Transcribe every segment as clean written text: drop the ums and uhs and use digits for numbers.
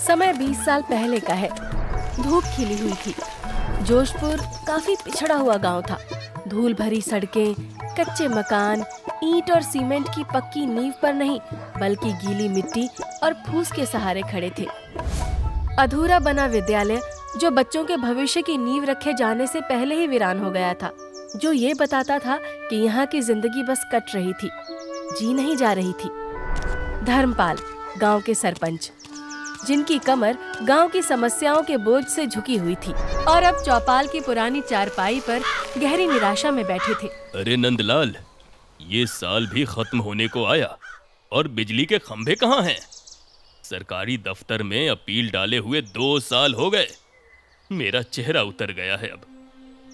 समय 20 साल पहले का है। धूप खिली हुई थी। जोशपुर काफी पिछड़ा हुआ गांव था। धूल भरी सड़कें, कच्चे मकान, ईंट और सीमेंट की पक्की नींव पर नहीं बल्कि गीली मिट्टी और फूस के सहारे खड़े थे। अधूरा बना विद्यालय जो बच्चों के भविष्य की नींव रखे जाने से पहले ही वीरान हो गया था, जो ये बताता था कि यहाँ की जिंदगी बस कट रही थी, जी नहीं जा रही थी। धर्मपाल, गांव के सरपंच, जिनकी कमर गांव की समस्याओं के बोझ से झुकी हुई थी और अब चौपाल की पुरानी चारपाई पर गहरी निराशा में बैठे थे। अरे नंदलाल, ये साल भी खत्म होने को आया और बिजली के खंभे कहाँ हैं? सरकारी दफ्तर में अपील डाले हुए 2 साल हो गए। मेरा चेहरा उतर गया है। अब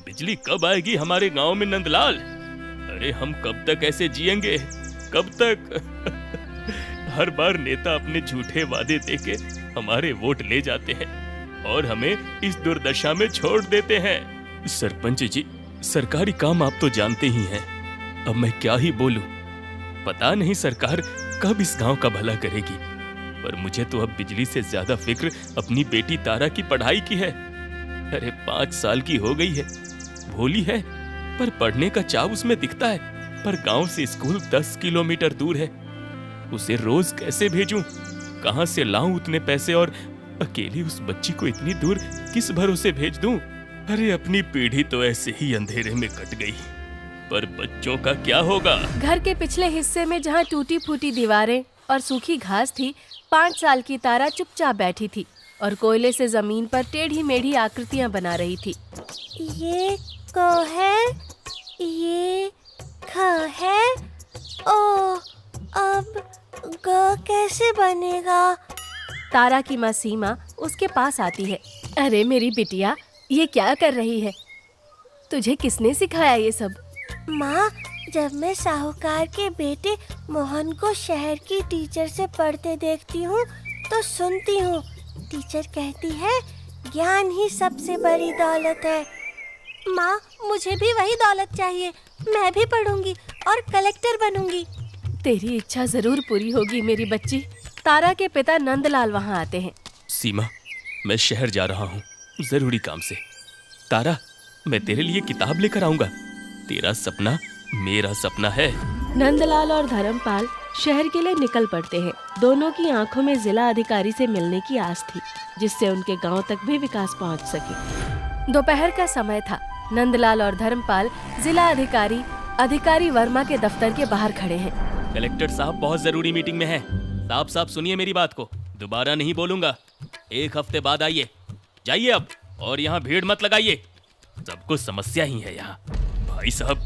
बिजली कब आएगी हमारे गांव में नंदलाल? अरे हम कब तक ऐसे जिएंगे? कब तक? हर बार नेता अपने झूठे वादे देके हमारे वोट ले जाते हैं और हमें इस दुर्दशा में छोड़ देते हैं। सरपंच जी, सरकारी काम आप तो जानते ही हैं। अब मैं क्या ही बोलूं? पता नहीं सरकार कब इस गांव का भला करेगी, पर मुझे तो अब बिजली से ज्यादा फिक्र अपनी बेटी तारा की पढ़ाई की है। अरे 5 साल की हो गई है, भोली है, पर पढ़ने का चाव उसमें दिखता है। पर गांव से स्कूल 10 किलोमीटर दूर है। उसे रोज कैसे भेजूं? कहां से लाऊं उतने पैसे? और अकेली उस बच्ची को इतनी दूर किस भरोसे भेज दूं? अरे अपनी पीढ़ी तो ऐसे ही अंधेरे में कट गई, पर बच्चों का क्या होगा? घर के पिछले हिस्से में जहाँ टूटी फूटी दीवारें और सूखी घास थी, 5 साल की तारा चुपचाप बैठी थी और कोयले से जमीन पर टेढ़ी मेढ़ी आकृतियां बना रही थी। ये क है, ये ख है, ओ अब ग कैसे बनेगा? तारा की माँ सीमा उसके पास आती है। अरे मेरी बिटिया, ये क्या कर रही है? तुझे किसने सिखाया ये सब? माँ, जब मैं साहूकार के बेटे मोहन को शहर की टीचर से पढ़ते देखती हूँ तो सुनती हूँ। टीचर कहती है ज्ञान ही सबसे बड़ी दौलत है। माँ, मुझे भी वही दौलत चाहिए। मैं भी पढ़ूंगी और कलेक्टर बनूंगी। तेरी इच्छा जरूर पूरी होगी मेरी बच्ची। तारा के पिता नंदलाल वहाँ आते हैं। सीमा, मैं शहर जा रहा हूँ जरूरी काम से। तारा, मैं तेरे लिए किताब लेकर आऊंगा। तेरा सपना मेरा सपना है। नंदलाल और धर्मपाल शहर के लिए निकल पड़ते हैं। दोनों की आंखों में जिला अधिकारी से मिलने की आस थी, जिससे उनके गांव तक भी विकास पहुंच सके। दोपहर का समय था। नंदलाल और धर्मपाल जिला अधिकारी वर्मा के दफ्तर के बाहर खड़े हैं। कलेक्टर साहब बहुत जरूरी मीटिंग में हैं। साफ साफ सुनिए मेरी बात को, दोबारा नहीं बोलूंगा। 1 हफ्ते बाद आइए। जाइए अब, और यहाँ भीड़ मत लगाइए। सबको समस्या ही है यहाँ। भाई साहब,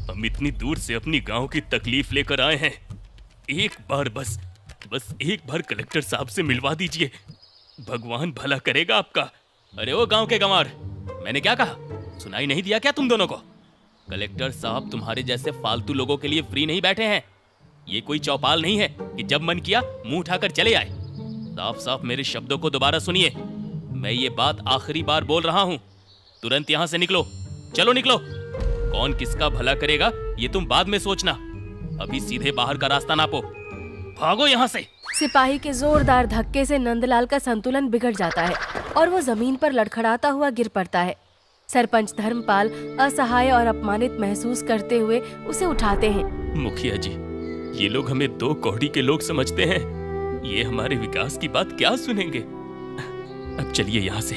हम इतनी दूर से अपनी गांव की तकलीफ लेकर आए हैं। एक बार बस एक बार कलेक्टर साहब से मिलवा दीजिए। भगवान भला करेगा आपका। अरे ओ गांव के गंवार, मैंने क्या कहा? सुनाई नहीं दिया क्या तुम दोनों को? कलेक्टर साहब तुम्हारे जैसे फालतू लोगों के लिए फ्री नहीं बैठे हैं। ये कोई चौपाल नहीं है कि जब मन किया मुंह उठाकर चले आए। साफ साफ मेरे शब्दों को दोबारा सुनिए। मैं ये बात आखिरी बार बोल रहा हूँ। तुरंत यहाँ से निकलो। चलो निकलो। कौन किसका भला करेगा ये तुम बाद में सोचना। अभी सीधे बाहर का रास्ता नापो। भागो यहाँ से। सिपाही के जोरदार धक्के से नंदलाल का संतुलन बिगड़ जाता है और वो जमीन पर लड़खड़ाता हुआ गिर पड़ता है। सरपंच धर्मपाल असहाय और अपमानित महसूस करते हुए उसे उठाते हैं। मुखिया जी, ये लोग हमें 2 कौड़ी के लोग समझते हैं। ये हमारे विकास की बात क्या सुनेंगे? अब चलिए यहाँ से।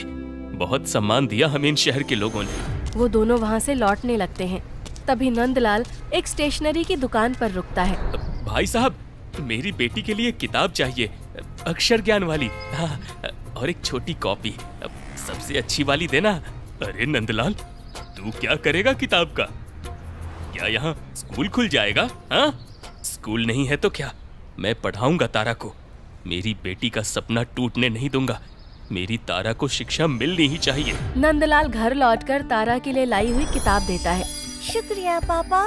बहुत सम्मान दिया हमें इन शहर के लोगों ने। वो दोनों वहाँ से लौटने लगते हैं। तभी नंदलाल एक स्टेशनरी की दुकान पर रुकता है। भाई साहब, मेरी बेटी के लिए किताब चाहिए, अक्षर ज्ञान वाली। हाँ, और एक छोटी कॉपी, सबसे अच्छी वाली देना। अरे नंदलाल, तू क्या करेगा किताब का? क्या यहाँ स्कूल खुल जाएगा? हाँ, स्कूल नहीं है तो क्या, मैं पढ़ाऊंगा तारा को। मेरी बेटी का सपना टूटने नहीं दूंगा। मेरी तारा को शिक्षा मिलनी ही चाहिए। नंदलाल घर लौटकर तारा के लिए लाई हुई किताब देता है। शुक्रिया पापा,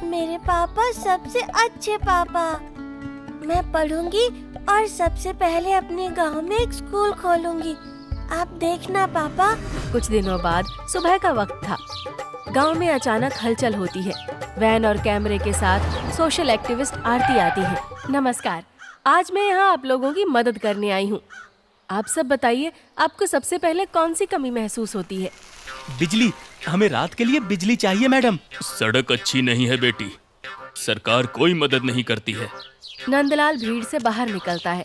मेरे पापा सबसे अच्छे पापा। मैं पढ़ूंगी और सबसे पहले अपने गांव में एक स्कूल खोलूंगी। आप देखना पापा। कुछ दिनों बाद सुबह का वक्त था। गांव में अचानक हलचल होती है। वैन और कैमरे के साथ सोशल एक्टिविस्ट आरती आती है। नमस्कार, आज मैं यहाँ आप लोगों की मदद करने आई हूँ। आप सब बताइए, आपको सबसे पहले कौन सी कमी महसूस होती है? बिजली, हमें रात के लिए बिजली चाहिए मैडम। सड़क अच्छी नहीं है बेटी, सरकार कोई मदद नहीं करती है। नंदलाल भीड़ से बाहर निकलता है।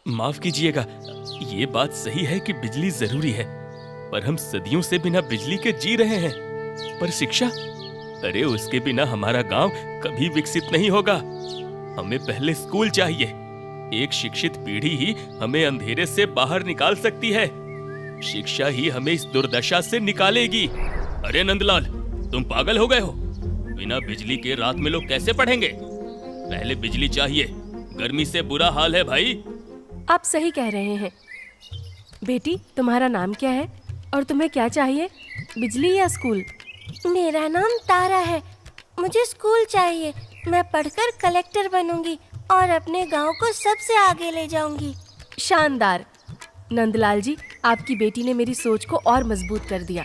माफ कीजिएगा, ये बात सही है कि बिजली जरूरी है, पर हम सदियों से बिना बिजली के जी रहे हैं। पर शिक्षा, अरे उसके बिना हमारा गांव कभी विकसित नहीं होगा। हमें पहले स्कूल चाहिए। एक शिक्षित पीढ़ी ही हमें अंधेरे से बाहर निकाल सकती है। शिक्षा ही हमें इस दुर्दशा से निकालेगी। अरे नंदलाल, तुम पागल हो गए हो? बिना बिजली के रात में लोग कैसे पढ़ेंगे? पहले बिजली चाहिए, गर्मी से बुरा हाल है भाई। आप सही कह रहे हैं। बेटी, तुम्हारा नाम क्या है और तुम्हें क्या चाहिए, बिजली या स्कूल? मेरा नाम तारा है। मुझे स्कूल चाहिए। मैं पढ़कर कलेक्टर बनूंगी और अपने गांव को सबसे आगे ले जाऊंगी। शानदार। नंदलाल जी, आपकी बेटी ने मेरी सोच को और मजबूत कर दिया।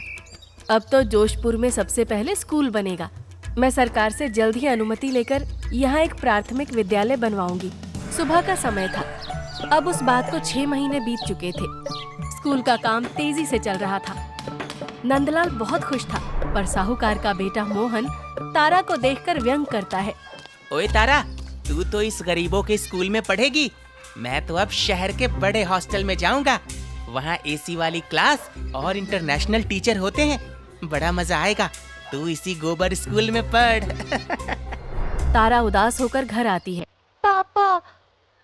अब तो जोशपुर में सबसे पहले स्कूल बनेगा। मैं सरकार से जल्द ही अनुमति लेकर यहाँ एक प्राथमिक विद्यालय बनवाऊंगी। सुबह का समय था। अब उस बात को 6 महीने बीत चुके थे। स्कूल का काम तेजी से चल रहा था। नंदलाल बहुत खुश था, पर साहूकार का बेटा मोहन तारा को देखकर व्यंग करता है। ओए तारा, तू तो इस गरीबों के स्कूल में पढ़ेगी। मैं तो अब शहर के बड़े हॉस्टल में जाऊंगा। वहाँ एसी वाली क्लास और इंटरनेशनल टीचर होते हैं। बड़ा मजा आएगा। तू इसी गोबर स्कूल में पढ़। तारा उदास होकर घर आती है। पापा,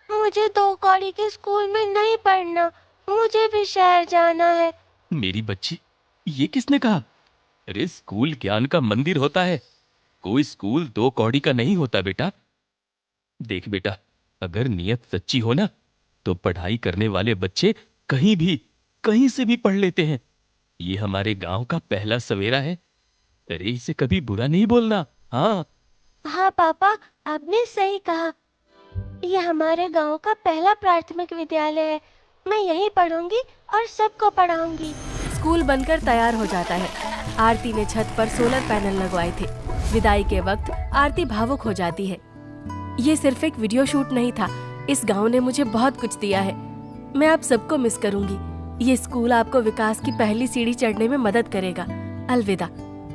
मुझे 2 कौड़ी के स्कूल में नहीं पढ़ना। मुझे भी शहर जाना है। मेरी बच्ची, ये किसने कहा? अरे स्कूल ज्ञान का मंदिर होता है, कोई स्कूल 2 कौड़ी का नहीं होता बेटा। देख बेटा, अगर नियत सच्ची हो ना, तो पढ़ाई करने वाले बच्चे कहीं भी, कहीं से भी पढ़ लेते हैं। ये हमारे गांव का पहला सवेरा है। अरे इसे कभी बुरा नहीं बोलना। हाँ हाँ पापा, आपने सही कहा। ये हमारे गांव का पहला प्राथमिक विद्यालय है। मैं यहीं पढ़ूंगी और सबको पढ़ाऊंगी। स्कूल बनकर तैयार हो जाता है। आरती ने छत पर सोलर पैनल लगवाए थे। विदाई के वक्त आरती भावुक हो जाती है। ये सिर्फ एक वीडियो शूट नहीं था। इस गांव ने मुझे बहुत कुछ दिया है। मैं आप सबको मिस करूंगी। ये स्कूल आपको विकास की पहली सीढ़ी चढ़ने में मदद करेगा। अलविदा।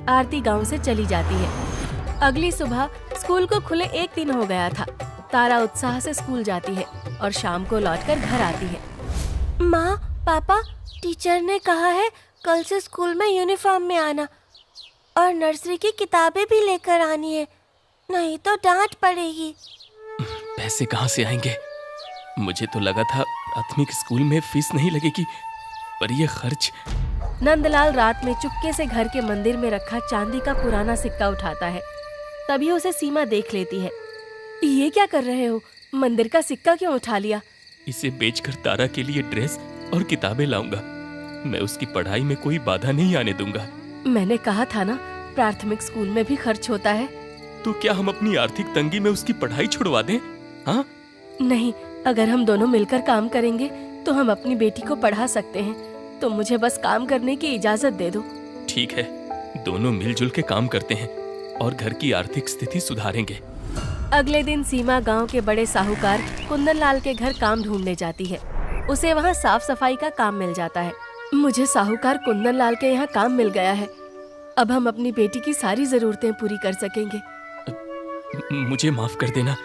आरती गांव से चली जाती है। अगली सुबह स्कूल को खुले 1 दिन हो गया था। तारा उत्साह से स्कूल जाती है और शाम को लौटकर घर आती है। माँ, पापा, टीचर ने कहा है कल से स्कूल में यूनिफॉर्म में आना और नर्सरी की किताबें भी लेकर आनी है, नहीं तो डांट पड़ेगी। पैसे कहाँ से आएंगे? मुझे तो लगा था प्राथमिक स्कूल में फीस नहीं लगेगी, पर ये खर्च। नंदलाल रात में चुपके से घर के मंदिर में रखा चांदी का पुराना सिक्का उठाता है। तभी उसे सीमा देख लेती है। ये क्या कर रहे हो? मंदिर का सिक्का क्यों उठा लिया? इसे बेचकर तारा के लिए ड्रेस और किताबें लाऊंगा। मैं उसकी पढ़ाई में कोई बाधा नहीं आने दूंगा। मैंने कहा था ना, प्राथमिक स्कूल में भी खर्च होता है। तो क्या हम अपनी आर्थिक तंगी में उसकी पढ़ाई छुड़वा दें? हाँ? नहीं, अगर हम दोनों मिलकर काम करेंगे तो हम अपनी बेटी को पढ़ा सकते हैं। तुम मुझे बस काम करने की इजाजत दे दो। ठीक है, दोनों मिलजुल के काम करते हैं और घर की आर्थिक स्थिति सुधारेंगे। अगले दिन सीमा गांव के बड़े साहूकार कुंदनलाल के घर काम ढूंढने जाती है। उसे वहां साफ सफाई का काम मिल जाता है। मुझे साहूकार कुंदनलाल के यहाँ काम मिल गया है। अब हम अपनी बेटी की सारी जरूरतें पूरी कर सकेंगे। मुझे माफ कर देना,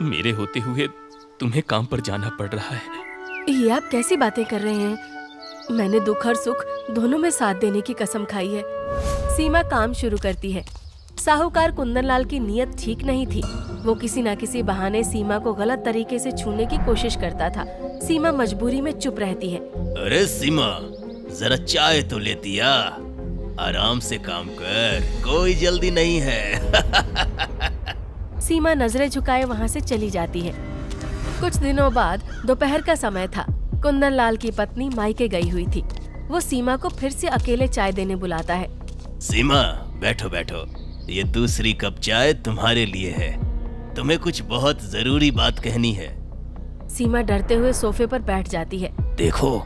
मेरे होते हुए तुम्हें काम पर जाना पड़ रहा है। ये आप कैसी बातें कर रहे हैं? मैंने दुख और सुख दोनों में साथ देने की कसम खाई है। सीमा काम शुरू करती है। साहूकार कुंदनलाल की नीयत ठीक नहीं थी। वो किसी न किसी बहाने सीमा को गलत तरीके से छूने की कोशिश करता था। सीमा मजबूरी में चुप रहती है। अरे सीमा, जरा चाय तो लेती आ। आराम से काम कर, कोई जल्दी नहीं है। सीमा नजरें झुकाए वहाँ से चली जाती है। कुछ दिनों बाद दोपहर का समय था। कुंदनलाल की पत्नी मायके गई हुई थी। वो सीमा को फिर से अकेले चाय देने बुलाता है। सीमा, बैठो बैठो, ये दूसरी कप चाय तुम्हारे लिए है। तुम्हें कुछ बहुत जरूरी बात कहनी है। सीमा डरते हुए सोफे पर बैठ जाती है। देखो,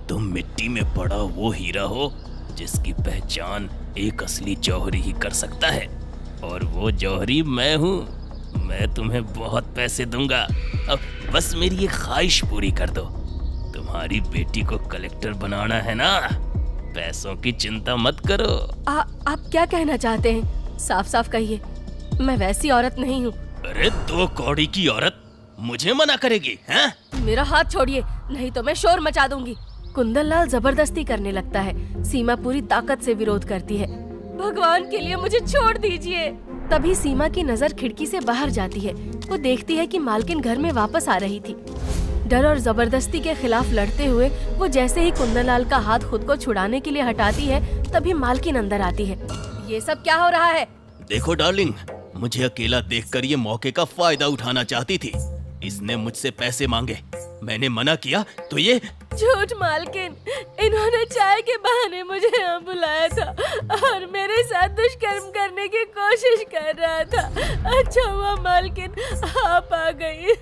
तुम मिट्टी में पड़ा वो हीरा हो जिसकी पहचान एक असली जौहरी ही कर सकता है, और वो जौहरी मैं हूँ। मैं तुम्हें बहुत पैसे दूंगा। अब बस मेरी एक ख्वाहिश पूरी कर दो। तुम्हारी बेटी को कलेक्टर बनाना है ना, पैसों की चिंता मत करो। आप क्या कहना चाहते हैं? साफ साफ कहिए, मैं वैसी औरत नहीं हूँ। अरे 2 कौड़ी की औरत मुझे मना करेगी हैं? मेरा हाथ छोड़िए, नहीं तो मैं शोर मचा दूंगी। कुंदन लाल जबरदस्ती करने लगता है। सीमा पूरी ताकत से विरोध करती है। भगवान के लिए मुझे छोड़ दीजिए। तभी सीमा की नजर खिड़की से बाहर जाती है। वो देखती है कि मालकिन घर में वापस आ रही थी। डर और जबरदस्ती के खिलाफ लड़ते हुए वो जैसे ही कुंदन लाल का हाथ खुद को छुड़ाने के लिए हटाती है, तभी मालकिन अंदर आती है। ये सब क्या हो रहा है? देखो डार्लिंग, मुझे अकेला देखकर ये मौके का फायदा उठाना चाहती थी। इसने मुझसे पैसे मांगे, मैंने मना किया तो ये झूठ मालकिन, इन्होंने चाय के बहाने मुझे यहाँ बुलाया था और मेरे साथ दुष्कर्म करने की कोशिश कर रहा था। अच्छा हुआ मालकिन आप आ गई।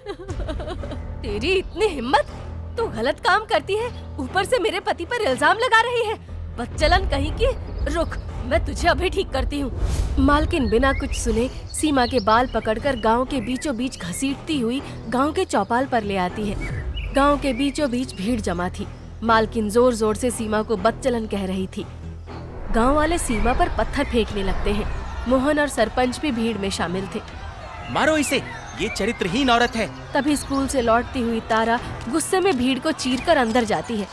तेरी इतनी हिम्मत, तू गलत काम करती है, ऊपर से मेरे पति पर इल्जाम लगा रही है। बदचलन कहीं की। रुक, मैं तुझे अभी ठीक करती हूँ। मालकिन बिना कुछ सुने सीमा के बाल पकड़कर गांव के बीचों बीच घसीटती हुई गांव के चौपाल पर ले आती है। गांव के बीचों बीच भीड़ जमा थी। मालकिन जोर जोर से सीमा को बदचलन कह रही थी। गांव वाले सीमा पर पत्थर फेंकने लगते हैं। मोहन और सरपंच भी भीड़ में शामिल थे। मारो इसे, ये चरित्रहीन औरत है। तभी स्कूल से लौटती हुई तारा गुस्से में भीड़ को चीरकर अंदर जाती है।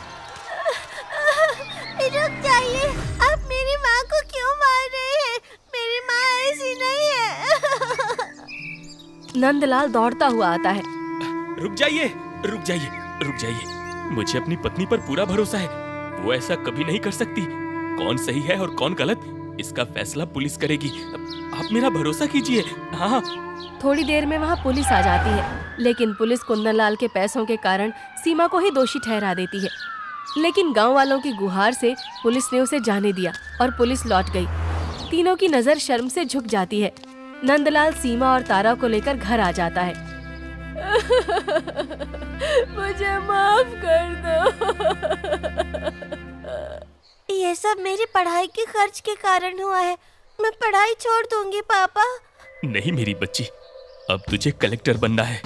रुक जाइए, आप मेरी माँ को क्यों मार रहे हैं? मेरी माँ ऐसी नहीं है। नंदलाल दौड़ता हुआ आता है। रुक जाइए, रुक जाइए, रुक जाइए। मुझे अपनी पत्नी पर पूरा भरोसा है। वो ऐसा कभी नहीं कर सकती। कौन सही है और कौन गलत, इसका फैसला पुलिस करेगी। आप मेरा भरोसा कीजिए। हाँ। थोड़ी देर में वहाँ पुलिस आ जाती है, लेकिन पुलिस कुंदन लाल के पैसों के कारण सीमा को ही दोषी ठहरा देती है। लेकिन गांव वालों की गुहार से पुलिस ने उसे जाने दिया और पुलिस लौट गई। तीनों की नजर शर्म से झुक जाती है। नंदलाल सीमा और तारा को लेकर घर आ जाता है। मुझे माफ कर दो। ये सब मेरी पढ़ाई के खर्च के कारण हुआ है। मैं पढ़ाई छोड़ दूंगी पापा। नहीं मेरी बच्ची, अब तुझे कलेक्टर बनना है।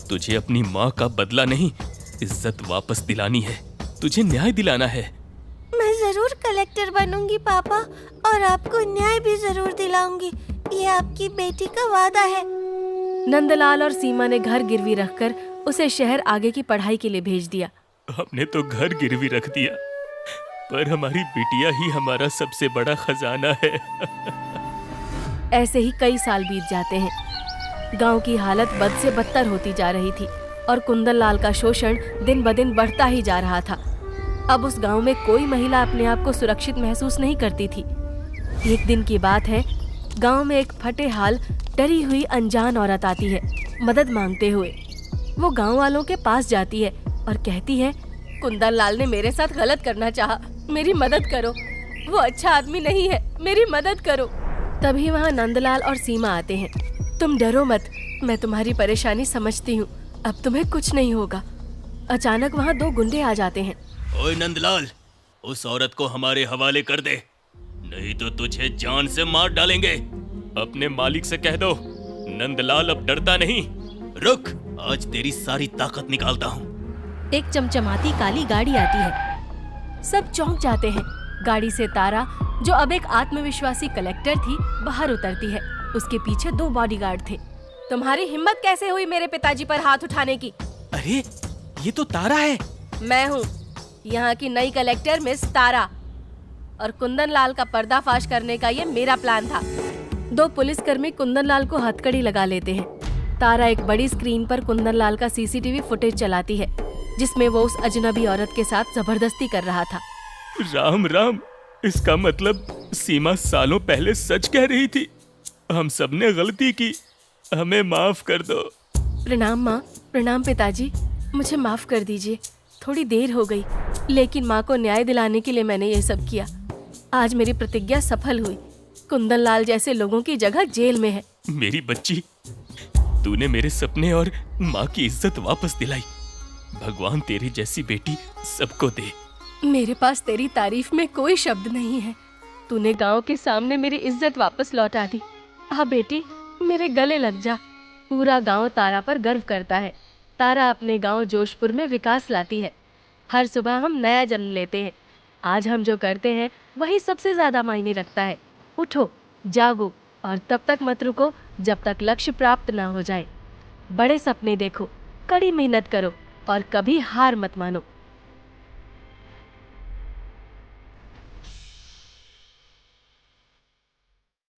तुझे अपनी माँ का बदला नहीं, इज्जत वापस दिलानी है। तुझे न्याय दिलाना है। मैं जरूर कलेक्टर बनूंगी पापा, और आपको न्याय भी जरूर दिलाऊंगी। ये आपकी बेटी का वादा है। नंदलाल और सीमा ने घर गिरवी रखकर उसे शहर आगे की पढ़ाई के लिए भेज दिया। हमने तो घर गिरवी रख दिया, पर हमारी बिटिया ही हमारा सबसे बड़ा खजाना है। ऐसे ही कई साल बीत जाते हैं। गांव की हालत बद से बदतर होती जा रही थी और कुंदन लाल का शोषण दिन ब दिन बढ़ता ही जा रहा था। अब उस गांव में कोई महिला अपने आप को सुरक्षित महसूस नहीं करती थी। एक दिन की बात है, गांव में एक फटे हाल डरी हुई अनजान औरत आती है मदद मांगते हुए। वो गांव वालों के पास जाती है और कहती है, कुंदन लाल ने मेरे साथ गलत करना चाहा, मेरी मदद करो। वो अच्छा आदमी नहीं है, मेरी मदद करो। तभी वहाँ नंदलाल और सीमा आते हैं। तुम डरो मत, मैं तुम्हारी परेशानी समझती हूँ, अब तुम्हें कुछ नहीं होगा। अचानक वहाँ 2 गुंडे आ जाते हैं। ओए नंदलाल, उस औरत को हमारे हवाले कर दे, नहीं तो तुझे जान से मार डालेंगे। अपने मालिक से कह दो, नंदलाल अब डरता नहीं। रुक, आज तेरी सारी ताकत निकालता हूँ। एक चमचमाती काली गाड़ी आती है। सब चौंक जाते हैं। गाड़ी से तारा, जो अब एक आत्मविश्वासी कलेक्टर थी, बाहर उतरती है। उसके पीछे 2 बॉडीगार्ड थे। तुम्हारी हिम्मत कैसे हुई मेरे पिताजी पर हाथ उठाने की? अरे ये तो तारा है। मैं हूँ यहाँ की नई कलेक्टर मिस तारा, और कुंदन लाल का पर्दाफाश करने का ये मेरा प्लान था। 2 पुलिसकर्मी कुंदन लाल को हथकड़ी लगा लेते हैं। तारा एक बड़ी स्क्रीन पर कुंदन लाल का सीसीटीवी फुटेज चलाती है, जिसमें वो उस अजनबी औरत के साथ जबरदस्ती कर रहा था। राम राम, इसका मतलब सीमा सालों पहले सच कह रही थी। हम सबने गलती की, हमें माफ कर दो। प्रणाम माँ। प्रणाम पिताजी, मुझे माफ कर दीजिए। थोड़ी देर हो गई, लेकिन माँ को न्याय दिलाने के लिए मैंने ये सब किया। आज मेरी प्रतिज्ञा सफल हुई। कुंदन लाल जैसे लोगों की जगह जेल में है। मेरी बच्ची, तूने मेरे सपने और माँ की इज्जत वापस दिलाई। भगवान तेरी जैसी बेटी सबको दे। मेरे पास तेरी तारीफ में कोई शब्द नहीं है। तूने गांव के सामने मेरी इज्जत वापस लौटा दी। हाँ बेटी, मेरे गले लग जा। पूरा गांव तारा पर गर्व करता है। तारा अपने गांव जोशपुर में विकास लाती है। हर सुबह हम नया जन्म लेते हैं। आज हम जो करते हैं वही सबसे ज्यादा मायने रखता है। उठो, जागो और तब तक मत रुको जब तक लक्ष्य प्राप्त ना हो जाए। बड़े सपने देखो, कड़ी मेहनत करो और कभी हार मत मानो।